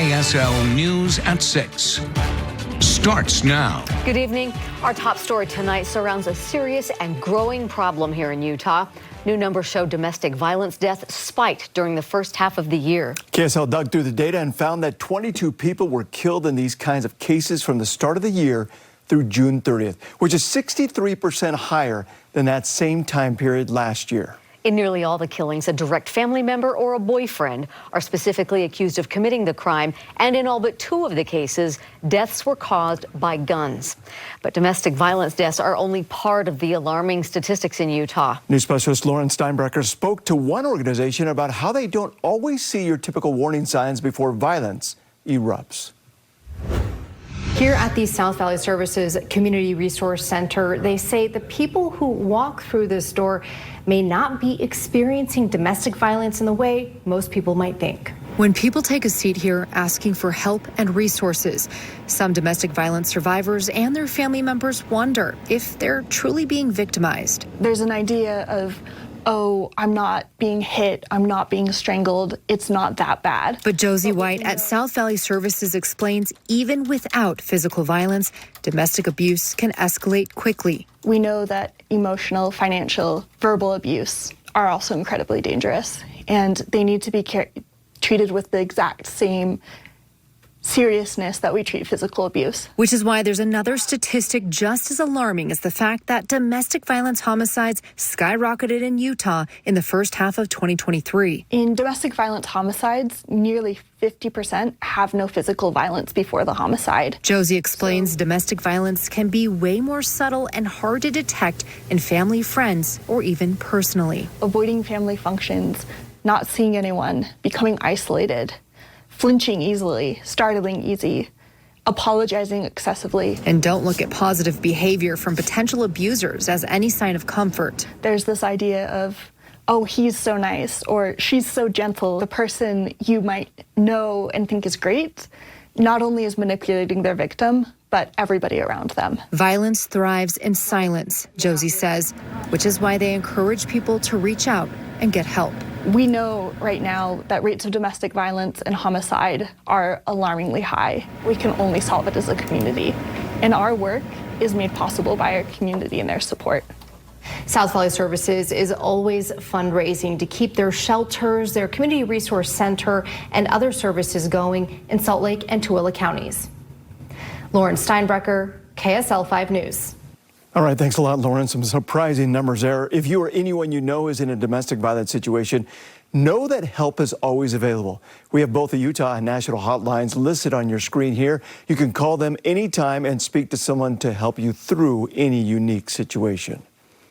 KSL News at 6 starts now. Good evening. Our top story tonight surrounds a serious and growing problem here in Utah. New numbers show domestic violence deaths spiked during the first half of the year. KSL dug through the data and found that 22 people were killed in these kinds of cases from the start of the year through June 30th, which is 63% higher than that same time period last year. In nearly all the killings, a direct family member or a boyfriend are specifically accused of committing the crime, and in all but 2 of the cases, deaths were caused by guns. But domestic violence deaths are only part of the alarming statistics in Utah. News specialist Lauren Steinbrecher spoke to one organization about how they don't always see your typical warning signs before violence erupts. Here at the South Valley Services Community Resource Center, they say the people who walk through this door may not be experiencing domestic violence in the way most people might think. When people take a seat here asking for help and resources, some domestic violence survivors and their family members wonder if they're truly being victimized. There's an idea of, oh, I'm not being hit, I'm not being strangled, it's not that bad. But Josie White at South Valley Services explains even without physical violence, domestic abuse can escalate quickly. We know that emotional, financial, verbal abuse are also incredibly dangerous, and they need to be treated with the exact same seriousness that we treat physical abuse. Which is why there's another statistic just as alarming as the fact that domestic violence homicides skyrocketed in Utah in the first half of 2023. In domestic violence homicides, nearly 50% have no physical violence before the homicide. Josie explains domestic violence can be way more subtle and hard to detect in family, friends, or even personally. Avoiding family functions, not seeing anyone, becoming isolated, flinching easily, startling easy, apologizing excessively. And don't look at positive behavior from potential abusers as any sign of comfort. There's this idea of, oh, he's so nice, or she's so gentle. The person you might know and think is great not only is manipulating their victim, but everybody around them. Violence thrives in silence, Josie says, which is why they encourage people to reach out and get help. We know right now that rates of domestic violence and homicide are alarmingly high. We can only solve it as a community, and our work is made possible by our community and their support. South Valley Services is always fundraising to keep their shelters, their community resource center, and other services going in Salt Lake and Tooele counties. Lauren Steinbrecher, KSL 5 News. All right, thanks a lot, Lauren. Some surprising numbers there. If you or anyone you know is in a domestic violence situation, know that help is always available. We have both the Utah and national hotlines listed on your screen here. You can call them anytime and speak to someone to help you through any unique situation.